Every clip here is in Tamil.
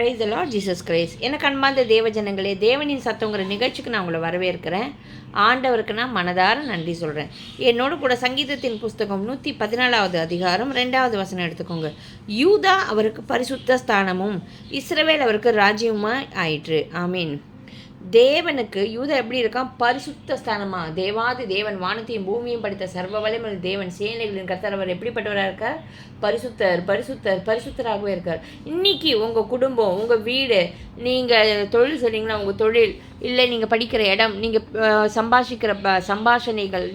Praise the Lord Jesus Christ. எனக்கு அன்பார்ந்த தேவ ஜனங்களே, தேவனின் சத்தங்கிற நிகழ்ச்சிக்கு நான் உங்களை வரவேற்கிறேன். ஆண்டவருக்கு நான் மனதார நன்றி சொல்கிறேன். என்னோடு கூட சங்கீதத்தின் புஸ்தகம் 114வது அதிகாரம் 2வது வசனம் எடுத்துக்கோங்க. யூதா அவருக்கு பரிசுத்த ஸ்தானமும் இஸ்ரவேல் அவருக்கு ராஜ்யமுமாய் ஆயிற்று. ஆமீன். தேவனுக்கு யூதா எப்படி இருக்கான்? பரிசுத்த ஸ்தானமா. தேவாதி தேவன் வானத்தையும் பூமியும் படைத்த சர்வ வல்லமையுள்ள தேவன், சேனைகளின் கர்த்தர், அவர் எப்படிப்பட்டவராக இருக்கார்? பரிசுத்தர் பரிசுத்தர் பரிசுத்தராகவே இருக்கார். இன்னைக்கு உங்கள் குடும்பம், உங்கள் வீடு, நீங்கள் தொழில் செய்றீங்களா, உங்கள் தொழில் இல்லை, நீங்கள் படிக்கிற இடம், நீங்கள் சம்பாஷிக்கிற சம்பாஷணைகள்,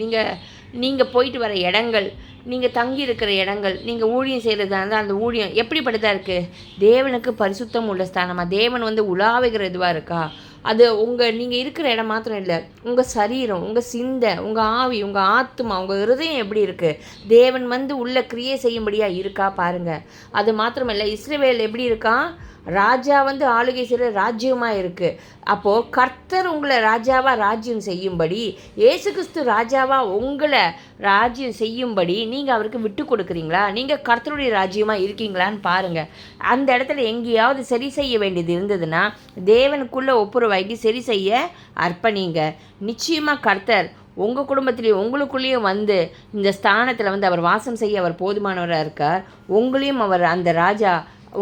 நீங்கள் போயிட்டு வர இடங்கள், நீங்கள் தங்கி இருக்கிற இடங்கள், நீங்கள் ஊழியம் செய்கிறதா இருந்தால் அந்த ஊழியம் எப்படிப்பட்டதாக இருக்குது? தேவனுக்கு பரிசுத்தம் உள்ள ஸ்தானமாக. தேவன் உலாவுகிற இதுவாக இருக்கா? அது நீங்கள் இருக்கிற இடம் மாத்திரம் இல்லை, உங்கள் சரீரம், உங்கள் சிந்தை, உங்கள் ஆவி, உங்கள் ஆத்மா, உங்கள் இருதயம் எப்படி இருக்குது? தேவன் உள்ள கிரியை செய்யும்படியாக இருக்கா பாருங்கள். அது மாத்திரமில்லை, இஸ்ரவேல் எப்படி இருக்கான்? ராஜா ஆளுகை செய்கிற ராஜ்யமாக இருக்குது. அப்போது கர்த்தர் உங்களை ராஜாவாக ராஜ்யம் செய்யும்படி, இயேசு கிறிஸ்து ராஜாவாக உங்களை ராஜ்யம் செய்யும்படி நீங்கள் அவருக்கு விட்டு கொடுக்குறீங்களா? நீங்கள் கர்த்தருடைய ராஜ்யமாக இருக்கீங்களான்னு பாருங்கள். அந்த இடத்துல எங்கேயாவது சரி செய்ய வேண்டியது இருந்ததுன்னா தேவனுக்குள்ளே ஒப்புரவாகி சரி செய்ய அர்ப்பணிங்க. நிச்சயமாக கர்த்தர் உங்கள் குடும்பத்திலேயும் உங்களுக்குள்ளேயும் இந்த ஸ்தானத்தில் அவர் வாசம் செய்ய அவர் போதுமானவராக இருக்கார். உங்களையும் அவர் அந்த ராஜா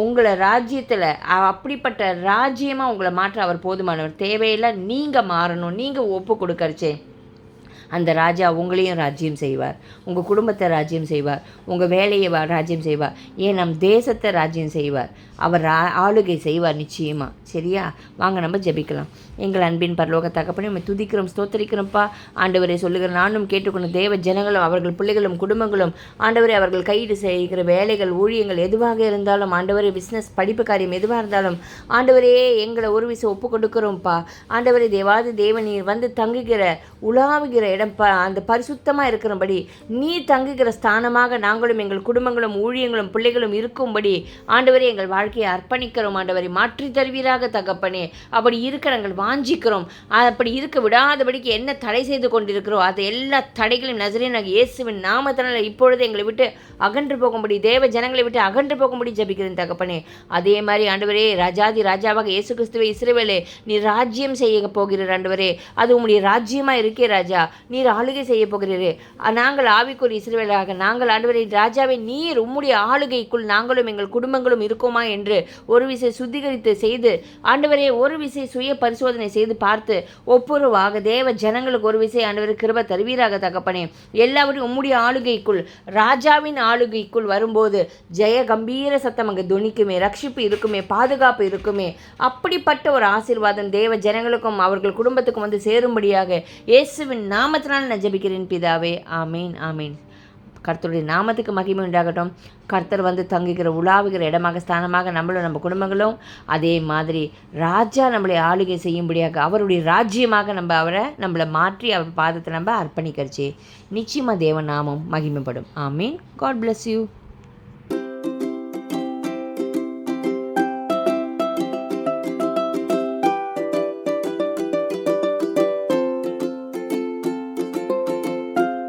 உங்களை ராஜ்யத்தில் அப்படிப்பட்ட ராஜ்யமாக உங்களை மாற்ற அவர் போதுமானவர். தேவையில்லை, நீங்கள் மாறணும். நீங்கள் ஒப்பு கொடுக்கறச்சே அந்த ராஜா உங்களையும் ராஜ்யம் செய்வார், உங்கள் குடும்பத்தை ராஜ்யம் செய்வார், உங்கள் வேலையை ராஜ்யம் செய்வார், ஏன் நம் தேசத்தை ராஜ்யம் செய்வார். அவர் ஆளுகை செய்வார் நிச்சயமாக. சரியா? வாங்க நம்ம ஜெபிக்கலாம். எங்கள் அன்பின் பரலோக தகப்பனே, நம்ம துதிக்கிறோம், ஸ்தோத்தரிக்கிறோம்ப்பா. ஆண்டவரை சொல்லுகிற நானும் கேட்டுக்கொண்ட தேவ ஜனங்களும் அவர்கள் பிள்ளைகளும் குடும்பங்களும் ஆண்டவரை அவர்கள் கையீடு செய்கிற வேலைகள், ஊழியங்கள் எதுவாக இருந்தாலும், ஆண்டவரே பிஸ்னஸ், படிப்பு காரியம் எதுவாக இருந்தாலும், ஆண்டவரே எங்களை ஒரு விஷயம் ஒப்பு கொடுக்குறோம்ப்பா. ஆண்டவரே தேவாதி தேவநீர் தங்குகிற உலாவுகிற இடம் அந்த பரிசுத்தமாக இருக்கிறபடி, நீர் தங்குகிற ஸ்தானமாக நாங்களும் எங்கள் குடும்பங்களும் ஊழியங்களும் பிள்ளைகளும் இருக்கும்படி ஆண்டவரே எங்கள் வாழ்க்கையை அர்ப்பணிக்கிறோம். ஆண்டவரை மாற்றி தருவீராக தகப்பனே. அப்படி இருக்க நாங்கள் வாஞ்சிக்கிறோம். அப்படி இருக்க விடாதபடிக்கு என்ன தடை செய்து கொண்டிருக்கிறோம் அது எல்லா தடைகளையும் நசரேயனாகிய இயேசுவின் நாமத்தினால இப்பொழுது எங்களை விட்டு அகன்று போகும்படி, தேவ ஜனங்களை விட்டு அகன்று போகும்படி ஜெபிக்கிறேன் தகப்பனே. அதே மாதிரி ஆண்டவரே ராஜாதி ராஜாவாக இயேசு கிறிஸ்துவை இஸ்ரவேலே நீர் ராஜ்யம் செய்ய போகிறீர். ஆண்டவரே அது உம்முடைய ராஜ்யமாக இருக்கே ராஜா, நீர் ஆளுகை செய்ய போகிறீரே. நாங்கள் ஆவிக்குரிய இஸ்ரவேலாக நாங்கள் ஆண்டவரே ராஜாவை நீர் உம்முடைய ஆளுகைக்குள் நாங்களும் எங்கள் குடும்பங்களும் இருக்கோமா என்று ஒரு விசை சுத்திகரித்து செய்து ஆண்டவரே ஒரு விசை சுய பரிசோதனை செய்து பார்த்து ஒப்புரவாக தேவ ஜனங்களுக்கு ஒரு விசை ஆண்டவரே கிருபை தருவீராக தகப்பனே. எல்லாவற்றையும் உம்முடைய ஆளுகைக்குள், ராஜாவின் ஆளுகைக்குள் வரும்போது ஜெய கம்பீர சத்தம் அங்கே துணிக்குமே, ரட்சிப்பு இருக்குமே, பாதுகாப்பு இருக்குமே. அப்படிப்பட்ட ஒரு ஆசீர்வாதம் தேவ ஜனங்களுக்கும் அவர்கள் குடும்பத்துக்கும் சேரும்படியாக இயேசுவின் நாமத்தினால் நான் ஜெபிக்கிறேன் பிதாவே. ஆமீன் ஆமீன். கர்த்தருடைய நாமத்துக்கு மகிமை உண்டாகட்டும். கர்த்தர் தங்குகிற உலாவுகிற இடமாக ஸ்தானமாக நம்மளும் நம்ம குடும்பங்களும் அதே மாதிரி ராஜா நம்மளை ஆளுகை செய்யும்படியாக அவருடைய ராஜ்யமாக நம்மளை மாற்றி அவர் பாதத்தை நம்ம அர்ப்பணிக்கிறச்சே நிச்சயமாக தேவ நாமம் மகிமைப்படும். ஆமீன். God bless you.